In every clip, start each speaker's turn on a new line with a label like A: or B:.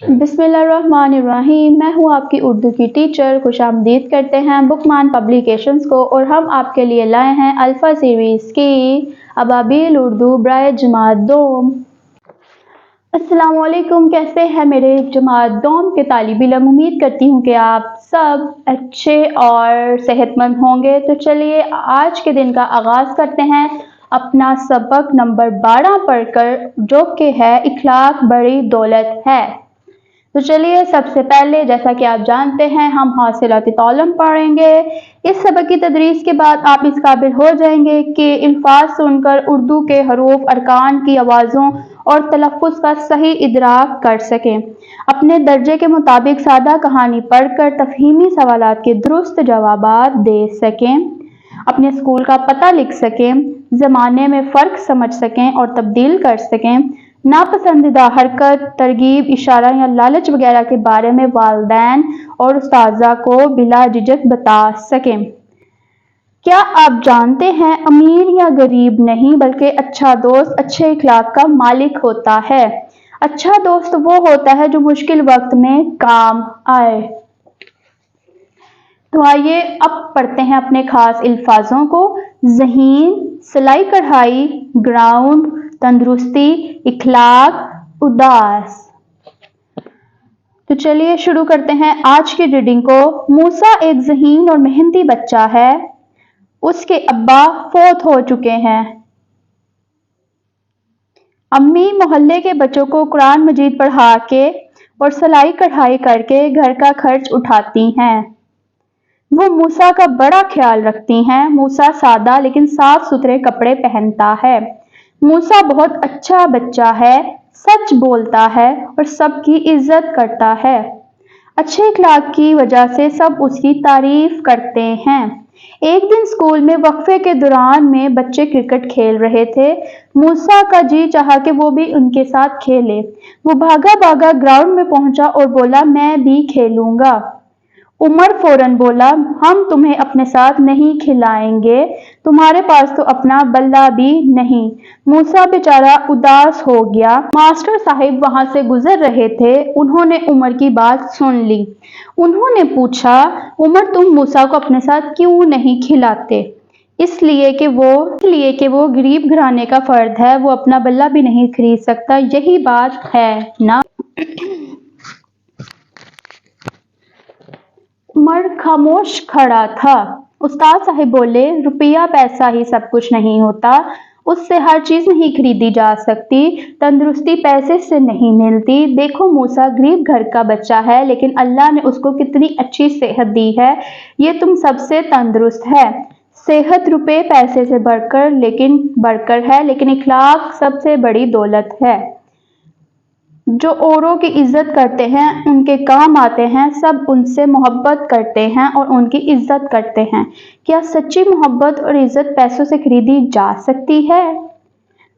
A: बिस्मिल्लाहिर्रहमानिर्रहीम। मैं हूँ आपकी उर्दू की टीचर। खुश आमदीद करते हैं बुकमान पब्लिकेशंस को, और हम आपके लिए लाए हैं अल्फ़ा सीरीज़ की अबाबिल उर्दू बराए जमात दोम। अस्सलाम वालेकुम, कैसे हैं मेरे जमात दोम के तालिब इल्म। उम्मीद करती हूँ कि आप सब अच्छे और सेहतमंद होंगे। तो चलिए आज के दिन का आगाज़ करते हैं अपना सबक नंबर 12 पढ़कर, जो कि है इखलाक बड़ी दौलत है। तो चलिए सबसे पहले, जैसा कि आप जानते हैं, हम हासिलात ताल्लुम पढ़ेंगे। इस सबक की तदरीस के बाद आप इस काबिल हो जाएंगे कि अल्फाज सुनकर उर्दू के हरूफ, अरकान की आवाज़ों और तलफ़्फ़ुज़ का सही इदराक कर सकें। अपने दर्जे के मुताबिक सादा कहानी पढ़कर तफ़हीमी सवालात के दुरुस्त जवाबात दे सकें, अपने स्कूल का पता लिख सकें, ज़माने में फ़र्क समझ सकें और तब्दील कर सकें, नापसंदीदा हरकत, तरगीब, इशारा या लालच वगैरह के बारे में वालिदैन और उस्ताज़ा को बिला झिझक बता सकें। क्या आप जानते हैं, अमीर या गरीब नहीं बल्कि अच्छा दोस्त अच्छे इखलाक का मालिक होता है। अच्छा दोस्त वो होता है जो मुश्किल वक्त में काम आए। तो आइए अब पढ़ते हैं अपने खास अल्फाजों को। ज़हीन, सिलाई कढ़ाई, ग्राउंड, तंदुरुस्ती, इखलाक, उदास। तो चलिए शुरू करते हैं आज की रीडिंग को। मूसा एक ज़हीन और मेहनती बच्चा है। उसके अब्बा फौत हो चुके हैं। अम्मी मोहल्ले के बच्चों को कुरान मजीद पढ़ा के और सिलाई कढ़ाई करके घर का खर्च उठाती हैं। वो मूसा का बड़ा ख्याल रखती हैं। मूसा सादा लेकिन साफ सुथरे कपड़े पहनता है। मूसा बहुत अच्छा बच्चा है, सच बोलता है और सबकी इज्जत करता है। अच्छे इखलाक की वजह से सब उसकी तारीफ करते हैं। एक दिन स्कूल में वक्फे के दौरान में बच्चे क्रिकेट खेल रहे थे। मूसा का जी चाहा कि वो भी उनके साथ खेले। वो भागा भागा ग्राउंड में पहुंचा और बोला, मैं भी खेलूंगा। उमर फौरन बोला, हम तुम्हें अपने साथ नहीं खिलाएंगे, तुम्हारे पास तो अपना बल्ला भी नहीं। मूसा बेचारा उदास हो गया। मास्टर साहिब वहां से गुजर रहे थे। उन्होंने उमर की बात सुन ली। उन्होंने पूछा, उमर तुम मूसा को अपने साथ क्यों नहीं खिलाते? इसलिए कि वो गरीब घराने का फर्द है, वो अपना बल्ला भी नहीं खरीद सकता। यही बात है ना? उमर खामोश खड़ा था। उस्ताद साहिब बोले, रुपया पैसा ही सब कुछ नहीं होता, उससे हर चीज नहीं खरीदी जा सकती। तंदुरुस्ती पैसे से नहीं मिलती। देखो मूसा गरीब घर का बच्चा है, लेकिन अल्लाह ने उसको कितनी अच्छी सेहत दी है। ये तुम सबसे तंदुरुस्त है। सेहत रुपए पैसे से बढ़कर है, लेकिन इखलाक सबसे बड़ी दौलत है। जो औरों की इज्जत करते हैं, उनके काम आते हैं, सब उनसे मोहब्बत करते हैं और उनकी इज्जत करते हैं। क्या सच्ची मोहब्बत और इज्जत पैसों से खरीदी जा सकती है?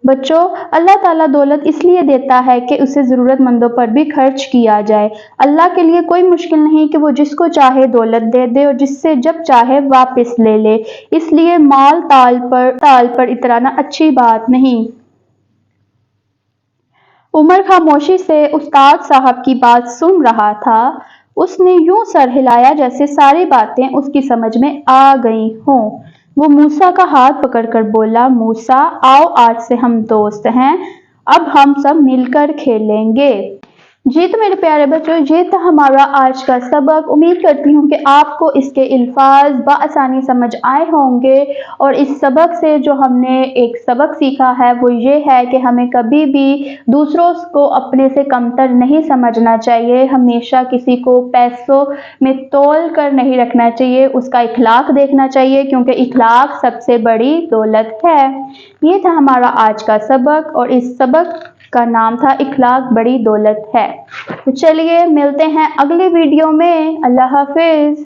A: बच्चों, अल्लाह ताला दौलत इसलिए देता है कि उसे ज़रूरतमंदों पर भी खर्च किया जाए। अल्लाह के लिए कोई मुश्किल नहीं कि वो जिसको चाहे दौलत दे दे और जिससे जब चाहे वापस ले ले। इसलिए माल ताल पर इतराना अच्छी बात नहीं। उमर खामोशी से उस्ताद साहब की बात सुन रहा था। उसने यूं सर हिलाया जैसे सारी बातें उसकी समझ में आ गई हों। वो मूसा का हाथ पकड़कर बोला, मूसा आओ, आज से हम दोस्त हैं, अब हम सब मिलकर खेलेंगे। जी तो मेरे प्यारे बच्चों, ये था हमारा आज का सबक। उम्मीद करती हूँ कि आपको इसके अल्फाज बआसानी समझ आए होंगे। और इस सबक से जो हमने एक सबक सीखा है वो ये है कि हमें कभी भी दूसरों को अपने से कमतर नहीं समझना चाहिए। हमेशा किसी को पैसों में तोल कर नहीं रखना चाहिए, उसका इखलाक देखना चाहिए, क्योंकि इखलाक सबसे बड़ी दौलत है। ये था हमारा आज का सबक, और इस सबक का नाम था इखलाक बड़ी दौलत है। तो चलिए मिलते हैं अगले वीडियो में। अल्लाह हाफिज।